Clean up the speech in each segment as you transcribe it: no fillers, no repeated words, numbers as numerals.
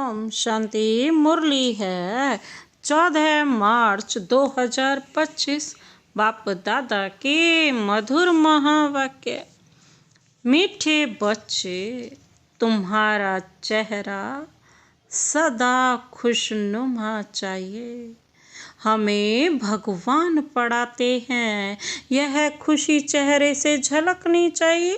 ओम शांति। मुरली है 14 मार्च 2025। बाप दादा के मधुर महावाक्य। मीठे बच्चे, तुम्हारा चेहरा सदा खुशनुमा चाहिए। हमें भगवान पढ़ाते हैं, यह खुशी चेहरे से झलकनी चाहिए।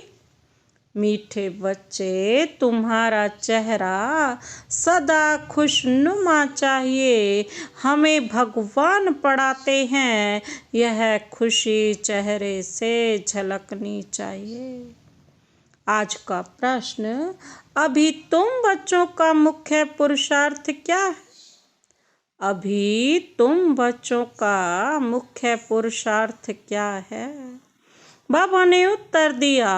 मीठे बच्चे, तुम्हारा चेहरा सदा खुशनुमा चाहिए। हमें भगवान पढ़ाते हैं, यह खुशी चेहरे से झलकनी चाहिए। आज का प्रश्न, अभी तुम बच्चों का मुख्य पुरुषार्थ क्या है? अभी तुम बच्चों का मुख्य पुरुषार्थ क्या है? बाबा ने उत्तर दिया,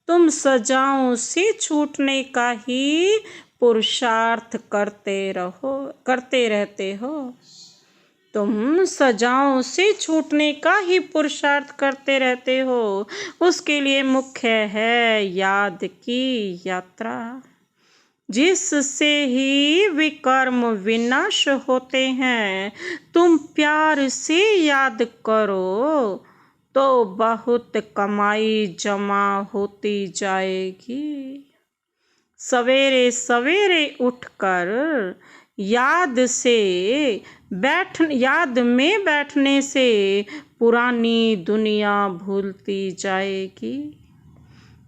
तुम सजाओं से छूटने का ही पुरुषार्थ करते रहते हो। तुम सजाओं से छूटने का ही पुरुषार्थ करते रहते हो। उसके लिए मुख्य है याद की यात्रा, जिससे ही विकर्म विनाश होते हैं। तुम प्यार से याद करो तो बहुत कमाई जमा होती जाएगी। सवेरे सवेरे उठकर याद में बैठने से पुरानी दुनिया भूलती जाएगी।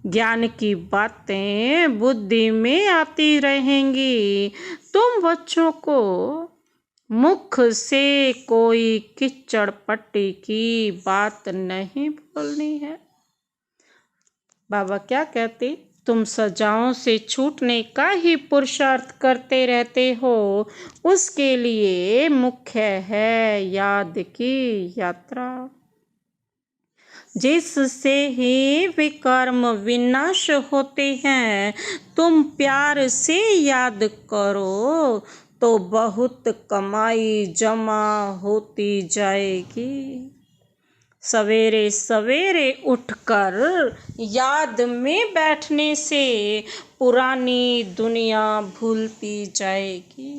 ज्ञान की बातें बुद्धि में आती रहेंगी। तुम बच्चों को मुख से कोई किचड़ पट्टी की बात नहीं बोलनी है। बाबा क्या कहते, तुम सजाओं से छूटने का ही पुरुषार्थ करते रहते हो। उसके लिए मुख्य है याद की यात्रा, जिससे ही विकर्म विनाश होते हैं। तुम प्यार से याद करो तो बहुत कमाई जमा होती जाएगी। सवेरे सवेरे उठकर याद में बैठने से पुरानी दुनिया भूलती जाएगी।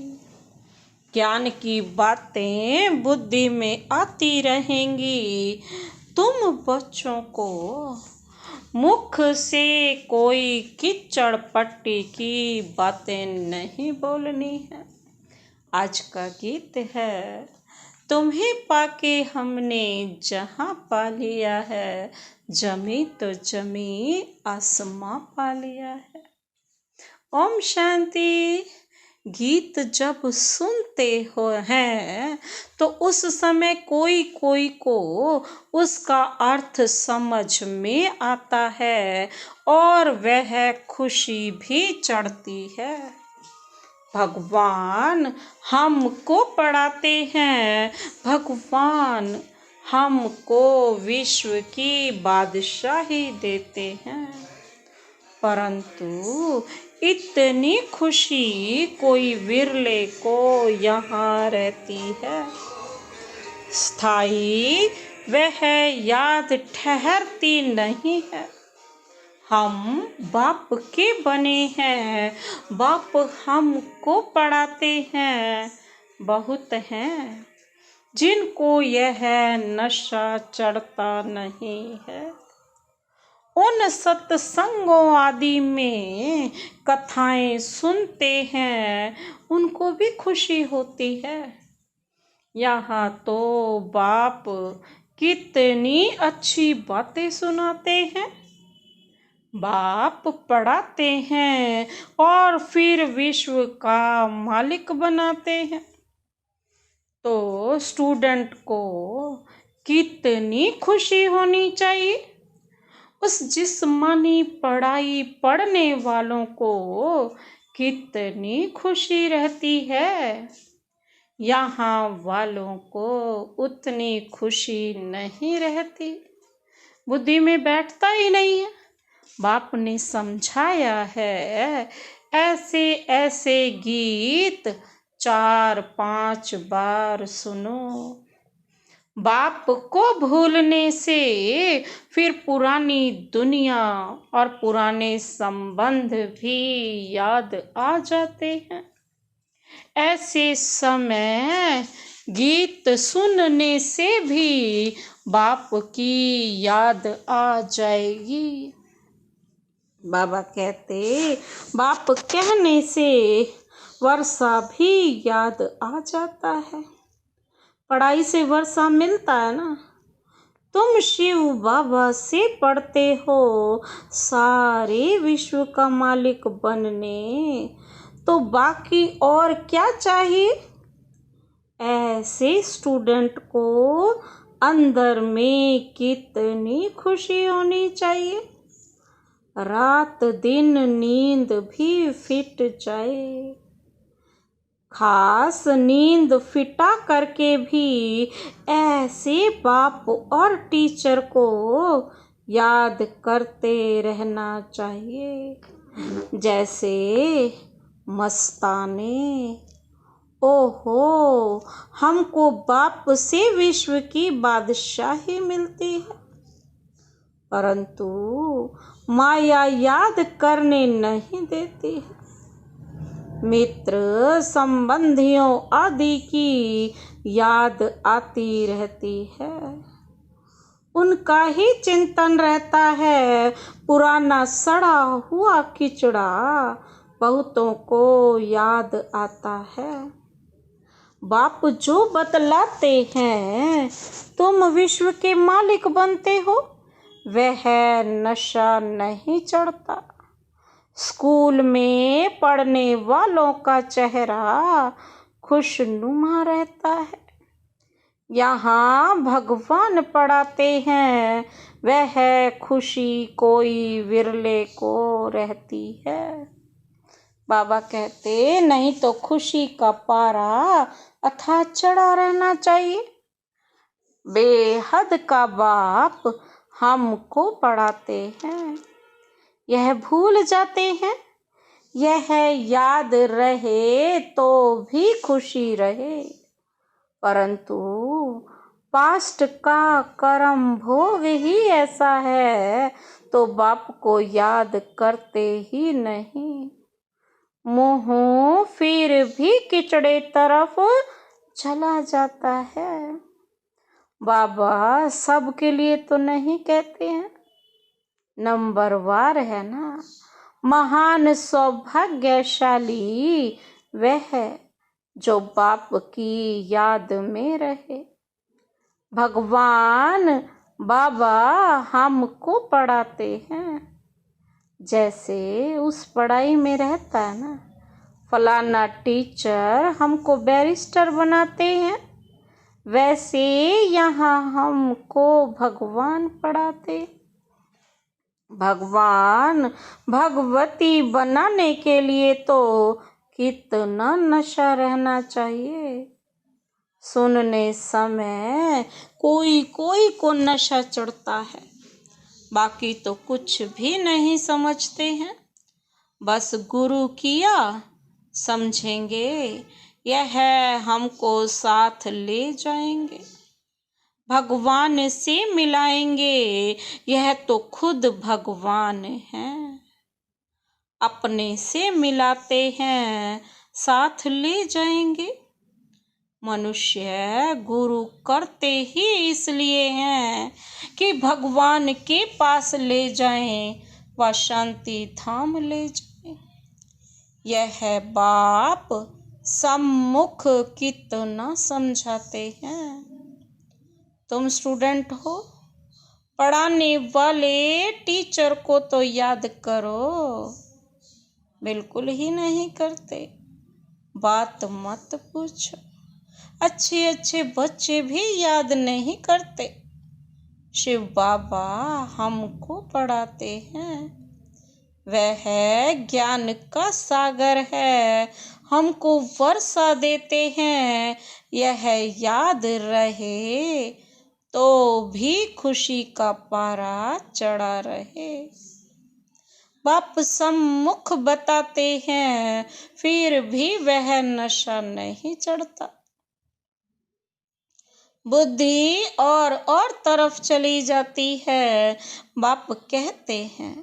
ज्ञान की बातें बुद्धि में आती रहेंगी। तुम बच्चों को मुख से कोई किचड़ पट्टी की बातें नहीं बोलनी है। आज का गीत है, तुम्हें पाके हमने जहाँ पा लिया है, जमी तो जमी आसमां पा लिया है। ओम शांति। गीत जब सुनते हो हैं तो उस समय कोई कोई को उसका अर्थ समझ में आता है और वह खुशी भी चढ़ती है। भगवान हमको पढ़ाते हैं, भगवान हमको विश्व की बादशाही देते हैं। परंतु इतनी खुशी कोई विरले को यहाँ रहती है। स्थायी वह याद ठहरती नहीं है। हम बाप के बने हैं, बाप हमको पढ़ाते हैं। बहुत हैं जिनको यह नशा चढ़ता नहीं है। उन सत्संगों आदि में कथाएं सुनते हैं, उनको भी खुशी होती है। यहाँ तो बाप कितनी अच्छी बातें सुनाते हैं। बाप पढ़ाते हैं और फिर विश्व का मालिक बनाते हैं। तो स्टूडेंट को कितनी खुशी होनी चाहिए। उस जिस्मानी पढ़ाई पढ़ने वालों को कितनी खुशी रहती है। यहाँ वालों को उतनी खुशी नहीं रहती, बुद्धि में बैठता ही नहीं है। बाप ने समझाया है, ऐसे ऐसे गीत 4-5 बार सुनो। बाप को भूलने से फिर पुरानी दुनिया और पुराने संबंध भी याद आ जाते हैं। ऐसे समय गीत सुनने से भी बाप की याद आ जाएगी। बाबा कहते बाप कहने से वर्षा भी याद आ जाता है। पढ़ाई से वर्षा मिलता है ना। तुम शिव बाबा से पढ़ते हो सारे विश्व का मालिक बनने, तो बाकी और क्या चाहिए। ऐसे स्टूडेंट को अंदर में कितनी खुशी होनी चाहिए। रात दिन नींद भी फिट जाए। खास नींद फिटा करके भी ऐसे बाप और टीचर को याद करते रहना चाहिए। जैसे मस्ताने, ओहो हमको बाप से विश्व की बादशाही मिलती है, परंतु माया याद करने नहीं देती है। मित्र संबंधियों आदि की याद आती रहती है। उनका ही चिंतन रहता है। पुराना सड़ा हुआ खिचड़ा बहुतों को याद आता है। बाप जो बतलाते हैं तुम विश्व के मालिक बनते हो, वह नशा नहीं चढ़ता। स्कूल में पढ़ने वालों का चेहरा खुशनुमा रहता है। यहाँ भगवान पढ़ाते हैं, वह खुशी कोई विरले को रहती है। बाबा कहते नहीं तो खुशी का पारा अथाह चढ़ा रहना चाहिए। बेहद का बाप हमको पढ़ाते हैं, यह भूल जाते हैं। यह याद रहे तो भी खुशी रहे, परंतु पास्ट का कर्म भोग ही ऐसा है तो बाप को याद करते ही नहीं। मुँह फिर भी किचड़े तरफ चला जाता है। बाबा सबके लिए तो नहीं कहते हैं, नंबरवार है ना। महान सौभाग्यशाली वह है जो बाप की याद में रहे। भगवान बाबा हमको पढ़ाते हैं, जैसे उस पढ़ाई में रहता है ना। फलाना टीचर हमको बैरिस्टर बनाते हैं, वैसे यहाँ हमको भगवान पढ़ाते। भगवान भगवती बनाने के लिए तो कितना नशा रहना चाहिए। सुनने समय कोई कोई को नशा चढ़ता है, बाकी तो कुछ भी नहीं समझते हैं। बस गुरु किया समझेंगे, यह हमको साथ ले जाएंगे, भगवान से मिलाएंगे। यह तो खुद भगवान हैं, अपने से मिलाते हैं, साथ ले जाएंगे। मनुष्य गुरु करते ही इसलिए हैं कि भगवान के पास ले जाएं व शांति धाम ले जाएं। यह बाप सम्मुख कितना समझाते हैं। तुम स्टूडेंट हो, पढ़ाने वाले टीचर को तो याद करो, बिल्कुल ही नहीं करते। बात मत पूछो, अच्छे अच्छे बच्चे भी याद नहीं करते। शिव बाबा हमको पढ़ाते हैं, वह ज्ञान का सागर है, हमको वर्षा देते हैं। यह याद रहे तो भी खुशी का पारा चढ़ा रहे। बाप सम्मुख बताते हैं, फिर भी वह नशा नहीं चढ़ता। बुद्धि और तरफ चली जाती है। बाप कहते हैं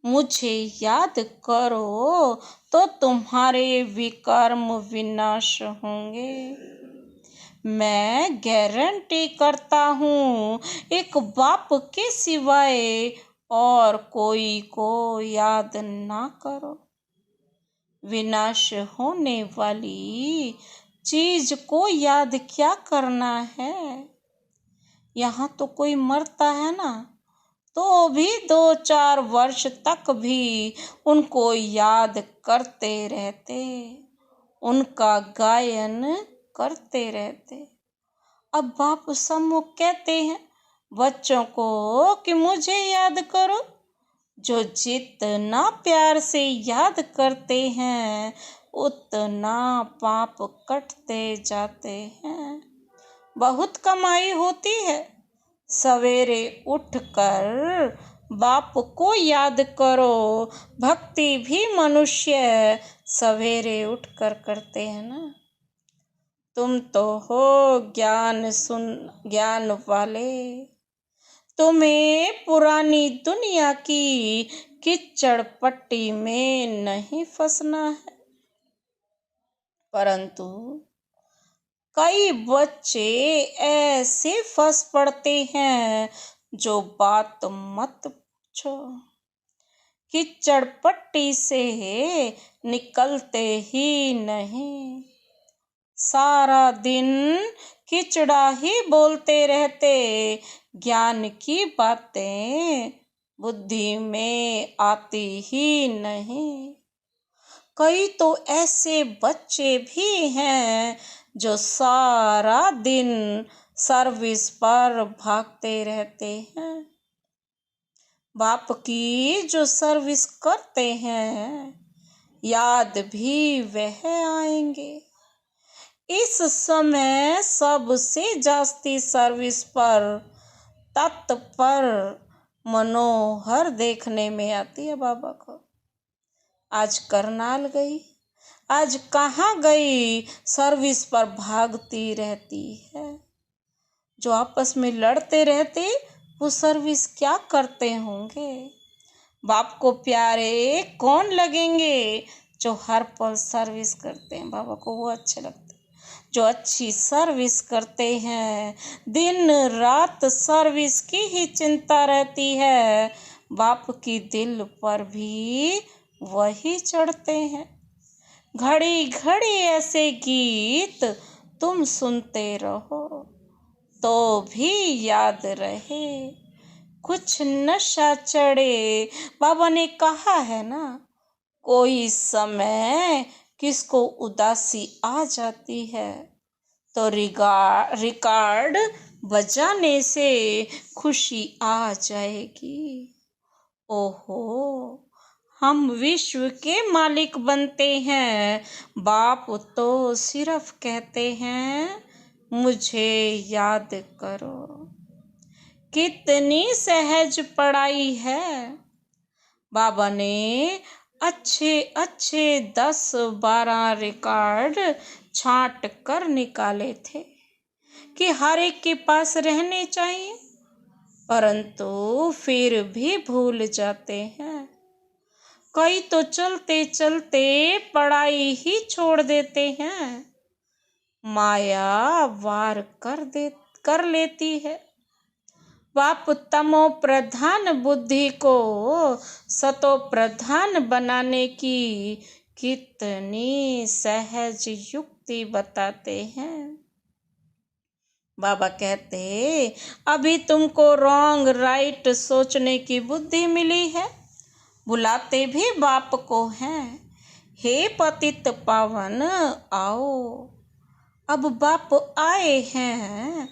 मुझे याद करो तो तुम्हारे विकर्म विनाश होंगे। मैं गारंटी करता हूँ, एक बाप के सिवाय और कोई को याद ना करो। विनाश होने वाली चीज को याद क्या करना है। यहाँ तो कोई मरता है ना, तो भी 2-4 वर्ष तक भी उनको याद करते रहते, उनका गायन करते रहते। अब बाप सम्मुख कहते हैं बच्चों को कि मुझे याद करो। जो जितना प्यार से याद करते हैं उतना पाप कटते जाते हैं। बहुत कमाई होती है। सवेरे उठकर बाप को याद करो। भक्ति भी मनुष्य सवेरे उठकर करते हैं ना। तुम तो हो ज्ञान वाले, तुम्हें पुरानी दुनिया की कीचड़ पट्टी में नहीं फंसना है। परंतु कई बच्चे ऐसे फंस पड़ते हैं जो बात मत पूछो। कीचड़ पट्टी से निकलते ही नहीं। सारा दिन कीचड़ा ही बोलते रहते, ज्ञान की बातें बुद्धि में आती ही नहीं। कई तो ऐसे बच्चे भी हैं जो सारा दिन सर्विस पर भागते रहते हैं। बाप की जो सर्विस करते हैं याद भी वह आएंगे। इस समय सबसे जास्ती सर्विस पर तत्पर मनोहर देखने में आती है बाबा को। आज करनाल गई, आज कहाँ गई, सर्विस पर भागती रहती है। जो आपस में लड़ते रहते वो सर्विस क्या करते होंगे। बाप को प्यारे कौन लगेंगे, जो हर पल सर्विस करते हैं। बाबा को वो अच्छे लगते हैं जो अच्छी सर्विस करते हैं। दिन रात सर्विस की ही चिंता रहती है। बाप की दिल पर भी वही चढ़ते हैं। घड़ी घड़ी ऐसे गीत तुम सुनते रहो तो भी याद रहे। कुछ नशा चढ़े, बाबा ने कहा है ना, कोई समय किसको उदासी आ जाती है तो रिकॉर्ड बजाने से खुशी आ जाएगी। ओहो, हम विश्व के मालिक बनते हैं। बाप तो सिर्फ कहते हैं मुझे याद करो। कितनी सहज पढ़ाई है। बाबा ने अच्छे 10-12 रिकॉर्ड छांट कर निकाले थे कि हर एक के पास रहने चाहिए, परंतु फिर भी भूल जाते हैं। कई तो चलते चलते पढ़ाई ही छोड़ देते हैं। माया वार कर लेती है। बाप तमो प्रधान बुद्धि को सतो प्रधान बनाने की कितनी सहज युक्ति बताते हैं। बाबा कहते अभी तुमको रॉन्ग राइट सोचने की बुद्धि मिली है। बुलाते भी बाप को हैं, हे पतित पावन आओ। अब बाप आए हैं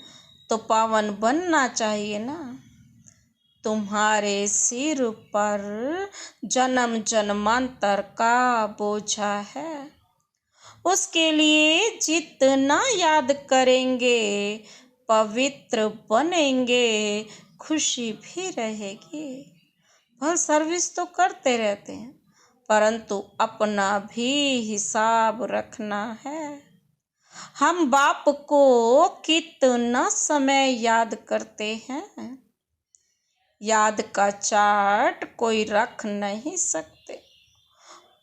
तो पावन बनना चाहिए ना। तुम्हारे सिर पर जन्म जन्मांतर का बोझा है। उसके लिए जितना याद करेंगे पवित्र बनेंगे, खुशी भी रहेगी। भले सर्विस तो करते रहते हैं, परंतु अपना भी हिसाब रखना है। हम बाप को कितना समय याद करते हैं। याद का चार्ट कोई रख नहीं सकते।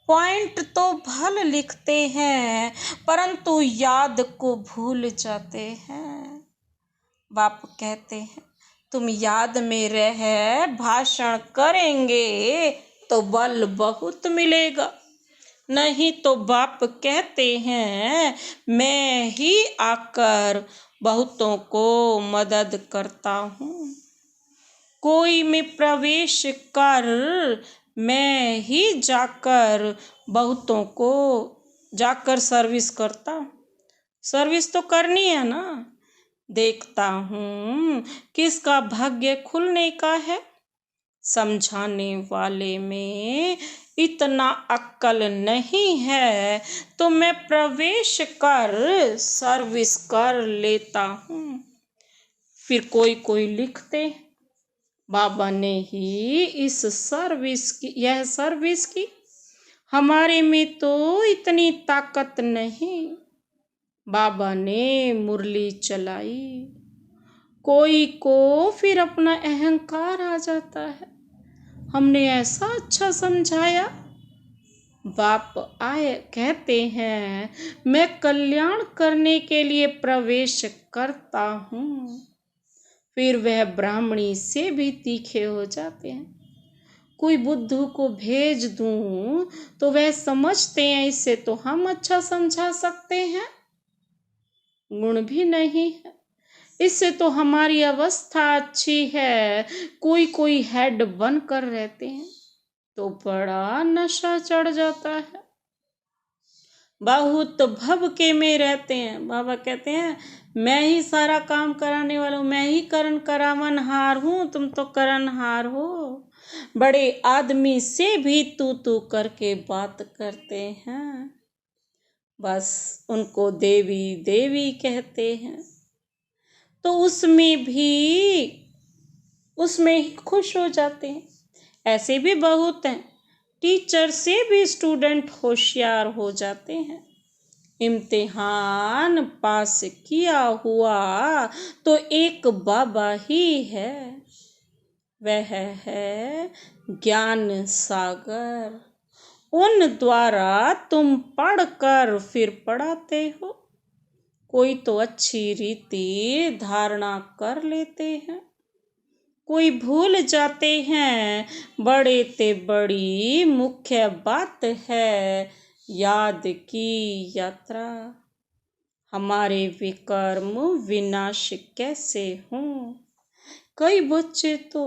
पॉइंट तो भल लिखते हैं परंतु याद को भूल जाते हैं। बाप कहते हैं तुम याद में रह भाषण करेंगे तो बल बहुत मिलेगा, नहीं तो बाप कहते हैं मैं ही आकर बहुतों को मदद करता हूँ। कोई में प्रवेश कर मैं ही जाकर बहुतों को जाकर सर्विस करता हूँ। सर्विस तो करनी है ना। देखता हूँ किसका भाग्य खुलने का है। समझाने वाले में इतना अक्ल नहीं है तो मैं प्रवेश कर सर्विस कर लेता हूँ। फिर कोई कोई लिखते बाबा ने ही यह सर्विस की, हमारे में तो इतनी ताकत नहीं। बाबा ने मुरली चलाई, कोई को फिर अपना अहंकार आ जाता है, हमने ऐसा अच्छा समझाया। बाप आए कहते हैं मैं कल्याण करने के लिए प्रवेश करता हूँ। फिर वह ब्राह्मणी से भी तीखे हो जाते हैं। कोई बुद्धू को भेज दूं तो वह समझते हैं इससे तो हम अच्छा समझा सकते हैं, गुण भी नहीं है, इससे तो हमारी अवस्था अच्छी है। कोई कोई हेड बनकर रहते हैं तो बड़ा नशा चढ़ जाता है, बहुत भभके में रहते हैं। बाबा कहते हैं मैं ही सारा काम कराने वाला हूँ, मैं ही करण करावनहार हूँ, तुम तो करणहार हो। बड़े आदमी से भी तू करके बात करते हैं, बस उनको देवी देवी कहते हैं तो उसमें ही खुश हो जाते हैं। ऐसे भी बहुत हैं, टीचर से भी स्टूडेंट होशियार हो जाते हैं। इम्तिहान पास किया हुआ तो एक बाबा ही है, वह है ज्ञान सागर। उन द्वारा तुम पढ़कर फिर पढ़ाते हो। कोई तो अच्छी रीति धारणा कर लेते हैं, कोई भूल जाते हैं। बड़े ते बड़ी मुख्य बात है याद की यात्रा। हमारे विकर्म विनाश कैसे हों। कई बच्चे तो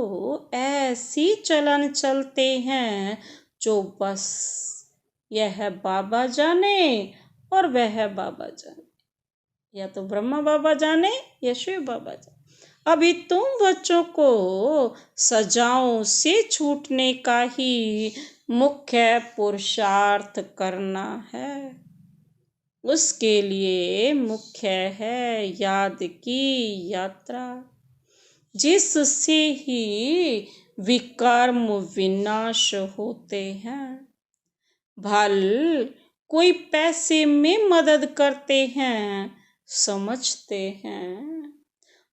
ऐसी चलन चलते हैं जो बस यह बाबा जाने और वह बाबा जाने, या तो ब्रह्मा बाबा जाने या शिव बाबा जाने। अभी तुम बच्चों को सजाओं से छूटने का ही मुख्य पुरुषार्थ करना है। उसके लिए मुख्य है याद की यात्रा, जिससे ही विकर्म विनाश होते हैं। भल कोई पैसे में मदद करते हैं, समझते हैं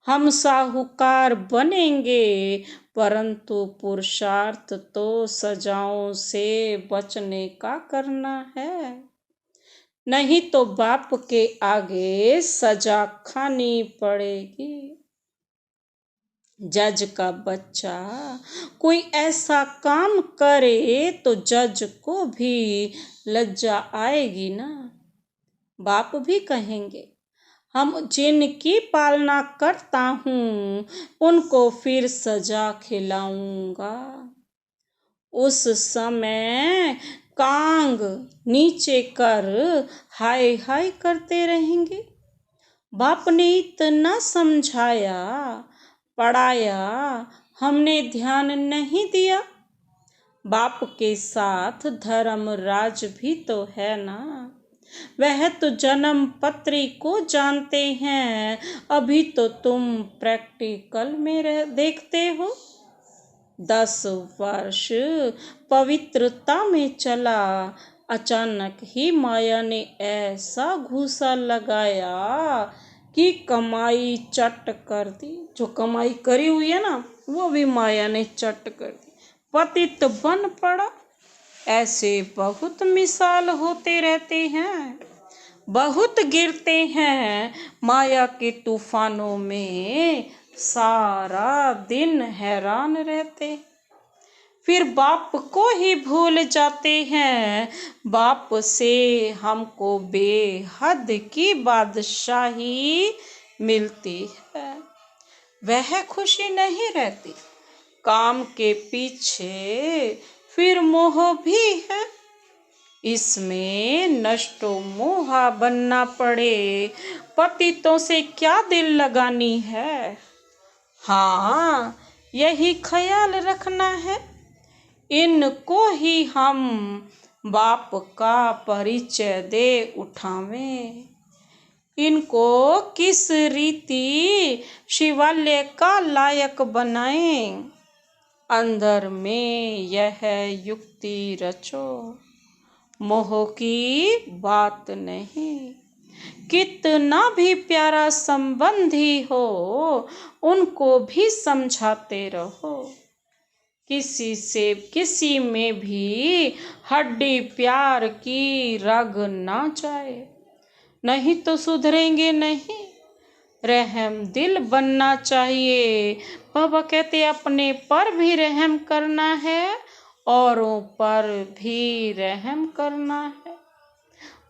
हम साहूकार बनेंगे, परंतु पुरुषार्थ तो सजाओं से बचने का करना है। नहीं तो बाप के आगे सजा खानी पड़ेगी। जज का बच्चा कोई ऐसा काम करे तो जज को भी लज्जा आएगी ना। बाप भी कहेंगे हम जिनकी पालना करता हूँ उनको फिर सजा खिलाऊंगा। उस समय कांग नीचे कर हाय हाय करते रहेंगे। बाप ने इतना समझाया पढ़ाया, हमने ध्यान नहीं दिया। बाप के साथ धर्मराज भी तो है ना, वह तो जन्म पत्री को जानते हैं। अभी तो तुम प्रैक्टिकल में देखते हो। 10 वर्ष पवित्रता में चला, अचानक ही माया ने ऐसा घूसा लगाया कि कमाई चट कर दी। जो कमाई करी हुई है ना वो भी माया ने चट कर दी। पतित बन पड़ा। ऐसे बहुत मिसाल होते रहते हैं, बहुत गिरते हैं माया के तूफानों में, सारा दिन हैरान रहते, फिर बाप को ही भूल जाते हैं। बाप से हमको बेहद की बादशाही मिलती है। वह खुशी नहीं रहती, काम के पीछे फिर मोह भी है। इसमें नष्टो मोहा बनना पड़े, पतितों से क्या दिल लगानी है। हाँ, यही ख्याल रखना है, इनको ही हम बाप का परिचय दे उठावें। इनको किस रीति शिवालय का लायक बनाएं। अंदर में यह युक्ति रचो, मोह की बात नहीं। कितना भी प्यारा संबंधी हो, उनको भी समझाते रहो। किसी में भी हड्डी प्यार की रग ना जाए, नहीं तो सुधरेंगे नहीं। रहम दिल बनना चाहिए। बाबा कहते अपने पर भी रहम करना है, औरों पर भी रहम करना है।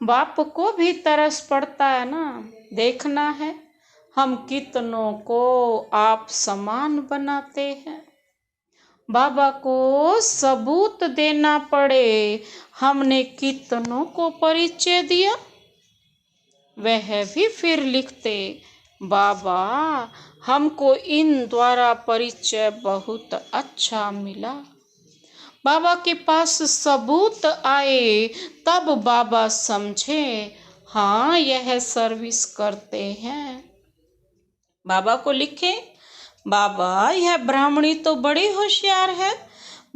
बाप को भी तरस पड़ता है ना, देखना है हम कितनों को आप समान बनाते हैं। बाबा को सबूत देना पड़े, हमने कितनों को परिचय दिया। वह भी फिर लिखते, बाबा हमको इन द्वारा परिचय बहुत अच्छा मिला। बाबा के पास सबूत आए, तब बाबा समझे हाँ यह सर्विस करते हैं। बाबा को लिखे, बाबा यह ब्राह्मणी तो बड़ी होशियार है,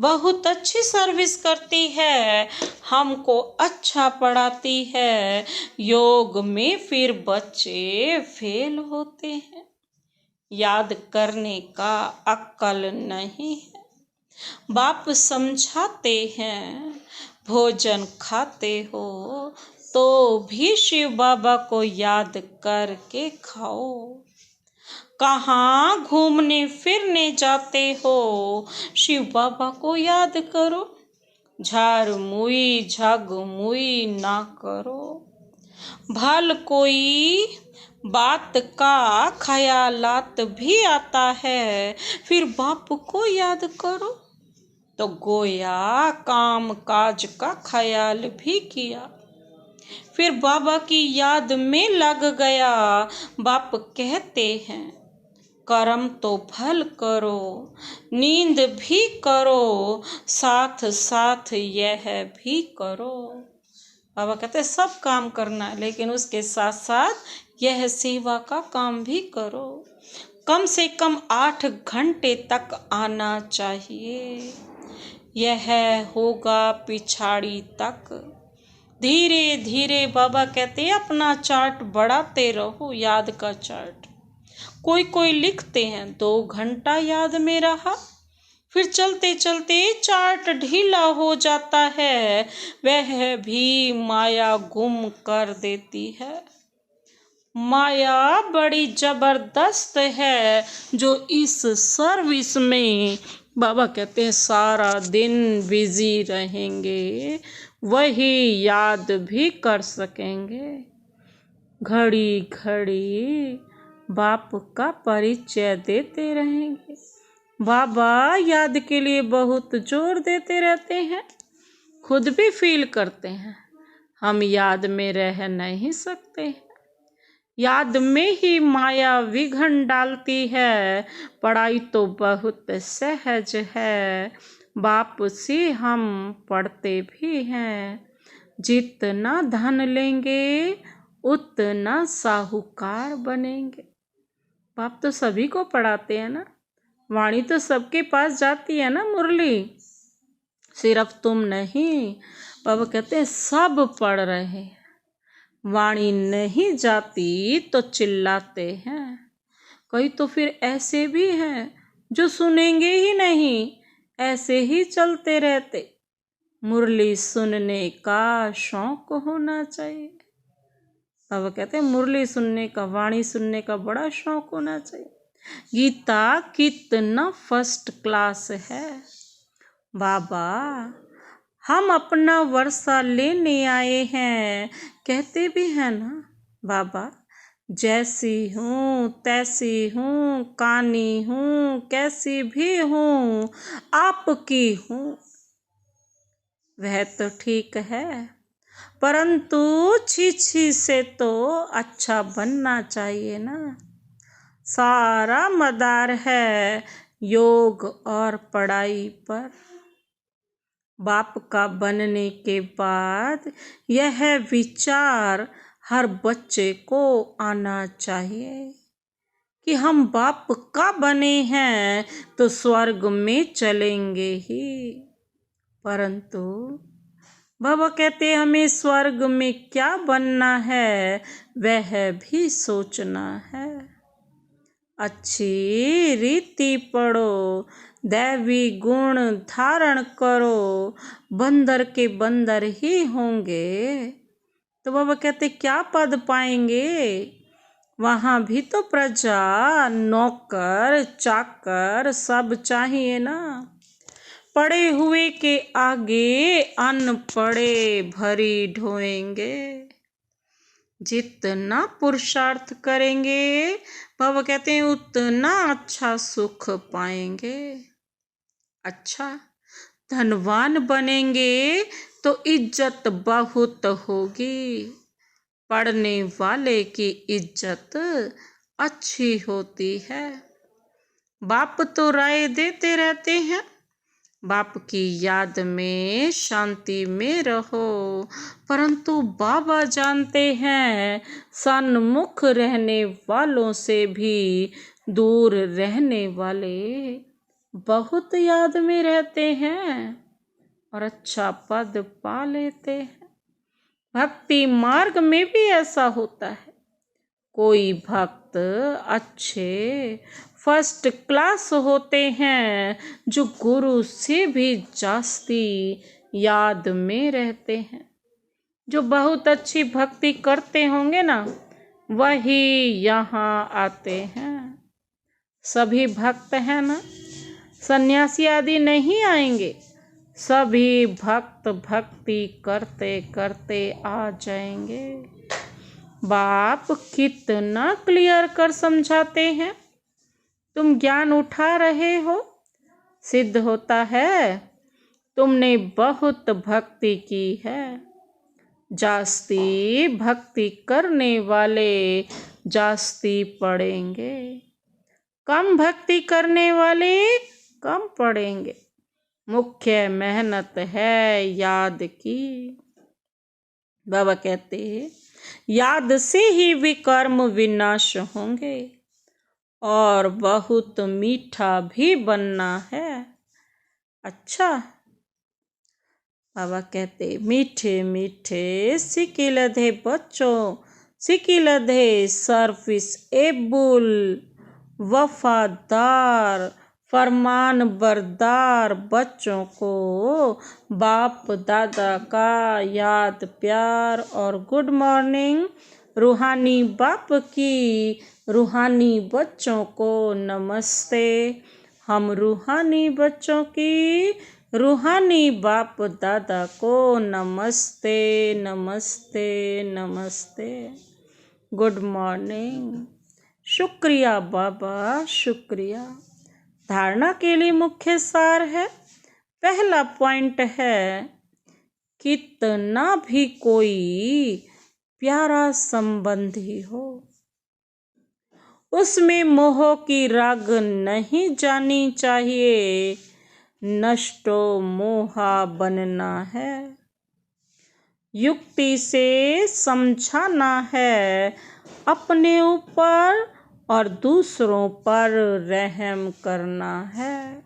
बहुत अच्छी सर्विस करती है, हमको अच्छा पढ़ाती है। योग में फिर बच्चे फेल होते हैं, याद करने का अक्ल नहीं है। बाप समझाते हैं, भोजन खाते हो तो भी शिव बाबा को याद करके खाओ। कहाँ घूमने फिरने जाते हो, शिव बाबा को याद करो। झाड़ मुई झग मुई ना करो। भल कोई बात का ख्यालात भी आता है, फिर बाप को याद करो। तो गोया काम काज का ख्याल भी किया, फिर बाबा की याद में लग गया। बाप कहते हैं कर्म तो भल करो, नींद भी करो, साथ साथ यह भी करो। बाबा कहते हैं सब काम करना है, लेकिन उसके साथ साथ यह सेवा का काम भी करो। कम से कम 8 घंटे तक आना चाहिए, यह होगा पिछाड़ी तक। धीरे धीरे बाबा कहते हैं अपना चार्ट बढ़ाते रहो, याद का चार्ट। कोई लिखते हैं 2 घंटा याद में रहा, फिर चलते चलते चार्ट ढीला हो जाता है, वह भी माया गुम कर देती है। माया बड़ी जबरदस्त है, जो इस सर्विस में बाबा कहते हैं सारा दिन बिजी रहेंगे, वही याद भी कर सकेंगे। घड़ी घड़ी बाप का परिचय देते रहेंगे। बाबा याद के लिए बहुत जोर देते रहते हैं, खुद भी फील करते हैं हम याद में रह नहीं सकते। याद में ही माया विघन डालती है, पढ़ाई तो बहुत सहज है, बाप से हम पढ़ते भी हैं। जितना धन लेंगे उतना साहूकार बनेंगे। बाप तो सभी को पढ़ाते हैं ना, वाणी तो सबके पास जाती है ना मुरली, सिर्फ तुम नहीं। बाबा कहते हैं सब पढ़ रहे हैं, वाणी नहीं जाती तो चिल्लाते हैं। कई तो फिर ऐसे भी हैं जो सुनेंगे ही नहीं, ऐसे ही चलते रहते। मुरली सुनने का शौक होना चाहिए। बाबा कहते हैं मुरली सुनने का, वाणी सुनने का बड़ा शौक होना चाहिए। गीता कितना फर्स्ट क्लास है। बाबा हम अपना वर्षा लेने आए हैं, कहते भी हैं ना बाबा, जैसी हूँ तैसी हूँ, कानी हूँ कैसी भी हूँ, आपकी हूँ। वह तो ठीक है, परंतु छी से तो अच्छा बनना चाहिए ना। सारा मदार है योग और पढ़ाई पर। बाप का बनने के बाद यह विचार हर बच्चे को आना चाहिए कि हम बाप का बने हैं तो स्वर्ग में चलेंगे ही। परंतु बाबा कहते हमें स्वर्ग में क्या बनना है वह भी सोचना है। अच्छी रीति पढ़ो, दैवी गुण धारण करो, बंदर के बंदर ही होंगे। तो बाबा कहते क्या पद पाएंगे? वहाँ भी तो प्रजा, नौकर चाकर सब चाहिए ना। पढ़े हुए के आगे अनपढ़े भरी ढोएंगे। जितना पुरुषार्थ करेंगे बाबा कहते हैं उतना अच्छा सुख पाएंगे। अच्छा धनवान बनेंगे तो इज्जत बहुत होगी। पढ़ने वाले की इज्जत अच्छी होती है। बाप तो राय देते रहते हैं, बाप की याद में शांति में रहो, परंतु बाबा जानते हैं सन्मुख रहने वालों से भी दूर रहने वाले बहुत याद में रहते हैं और अच्छा पद पा लेते हैं। भक्ति मार्ग में भी ऐसा होता है। कोई भक्त अच्छे फर्स्ट क्लास होते हैं जो गुरु से भी जास्ती याद में रहते हैं। जो बहुत अच्छी भक्ति करते होंगे ना वही यहाँ आते हैं। सभी भक्त हैं ना, सन्यासी आदि नहीं आएंगे। सभी भक्त भक्ति करते करते आ जाएंगे। बाप कितना क्लियर कर समझाते हैं। तुम ज्ञान उठा रहे हो, सिद्ध होता है तुमने बहुत भक्ति की है। जास्ती भक्ति करने वाले जास्ती पढ़ेंगे, कम भक्ति करने वाले कम पढ़ेंगे। मुख्य मेहनत है याद की। बाबा कहते हैं याद से ही विकर्म विनाश होंगे और बहुत मीठा भी बनना है। अच्छा बाबा कहते मीठे मीठे सिकिलधे बच्चों, सिकिलधे सर्विस एबुल, वफादार फरमान बरदार बच्चों को बाप दादा का याद प्यार और गुड मॉर्निंग। रूहानी बाप की रूहानी बच्चों को नमस्ते। हम रूहानी बच्चों की रूहानी बाप दादा को नमस्ते नमस्ते नमस्ते। Good morning. शुक्रिया बाबा, शुक्रिया। धारणा के लिए मुख्य सार है। पहला पॉइंट है कितना भी कोई प्यारा संबंधी हो उसमें मोह की राग नहीं जानी चाहिए। नष्टो मोहा बनना है। युक्ति से समझाना है अपने ऊपर और दूसरों पर रहम करना है।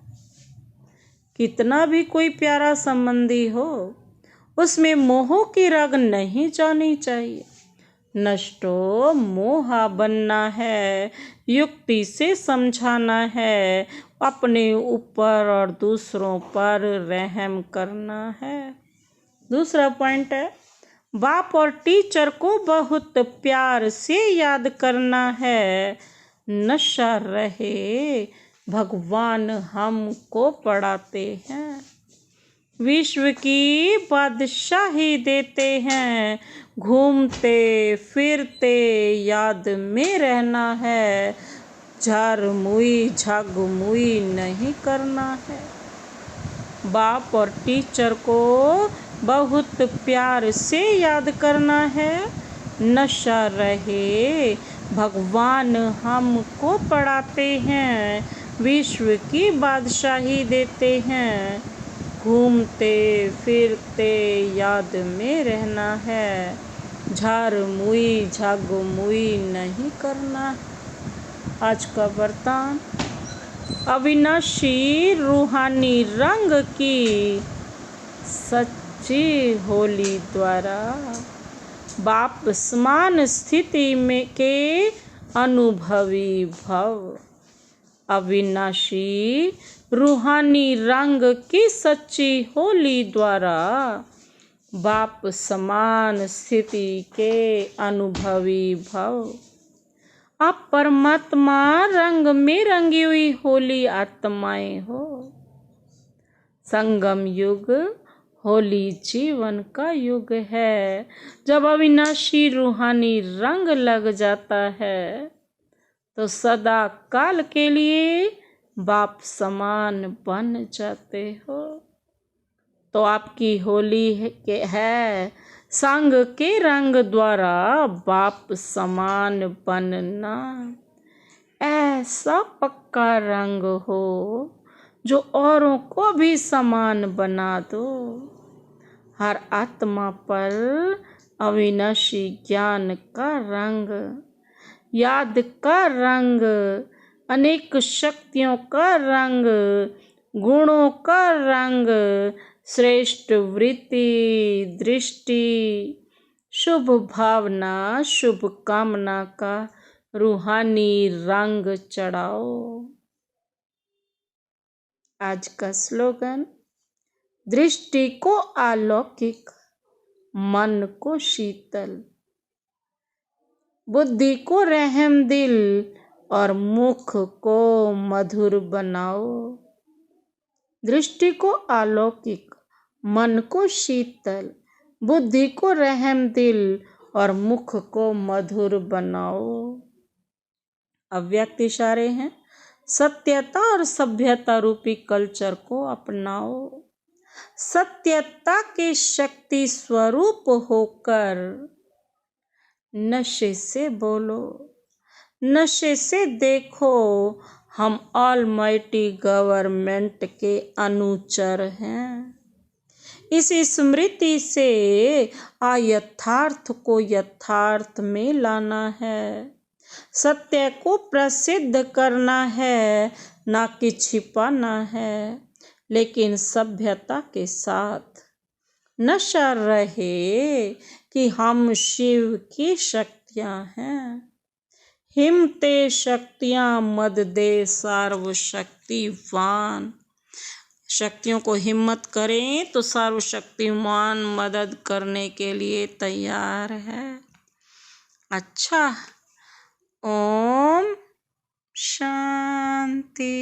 कितना भी कोई प्यारा संबंधी हो उसमें मोह की रग नहीं जानी चाहिए। नष्टो मोहा बनना है, युक्ति से समझाना है, अपने ऊपर और दूसरों पर रहम करना है। दूसरा पॉइंट है, बाप और टीचर को बहुत प्यार से याद करना है, नशा रहे भगवान हमको पढ़ाते हैं। विश्व की बादशाही देते हैं, घूमते फिरते याद में रहना है, झारमुई झागमुई नहीं करना है। बाप और टीचर को बहुत प्यार से याद करना है, नशा रहे भगवान हमको पढ़ाते हैं, विश्व की बादशाही देते हैं, घूमते फिरते याद में रहना है, झारमुई झागमुई नहीं करना। आज का वरदान, अविनाशी रूहानी रंग की सच्ची होली द्वारा बाप समान स्थिति में के अनुभवी भव। अविनाशी रूहानी रंग की सच्ची होली द्वारा बाप समान स्थिति के अनुभवी भव। आप परमात्मा रंग में रंगी हुई होली आत्माएं हो। संगम युग होली जीवन का युग है। जब अविनाशी रूहानी रंग लग जाता है तो सदा काल के लिए बाप समान बन जाते हो। तो आपकी होली है संग के रंग द्वारा बाप समान बनना। ऐसा पक्का रंग हो जो औरों को भी समान बना दो। हर आत्मा पर अविनाशी ज्ञान का रंग, याद का रंग, अनेक शक्तियों का रंग, गुणों का रंग, श्रेष्ठ वृत्ति, दृष्टि, शुभ भावना, शुभ कामना का रूहानी रंग चढ़ाओ। आज का स्लोगन, दृष्टि को अलौकिक, मन को शीतल, बुद्धि को रहम दिल और मुख को मधुर बनाओ। दृष्टि को अलौकिक, मन को शीतल, बुद्धि को रहम दिल और मुख को मधुर बनाओ। अव्यक्त इशारे हैं, सत्यता और सभ्यता रूपी कल्चर को अपनाओ। सत्यता के शक्ति स्वरूप होकर नशे से बोलो, नशे से देखो, हम ऑलमाइटी गवर्नमेंट के अनुचर हैं। इस स्मृति से अयथार्थ को यथार्थ में लाना है। सत्य को प्रसिद्ध करना है, ना कि छिपाना है, लेकिन सभ्यता के साथ। नशा रहे कि हम शिव की शक्तियां हैं। हिम्मते शक्तियां मद दे सर्वशक्तिवान। शक्तियों को हिम्मत करें तो सर्वशक्तिमान मदद करने के लिए तैयार है। अच्छा, ओम शांति।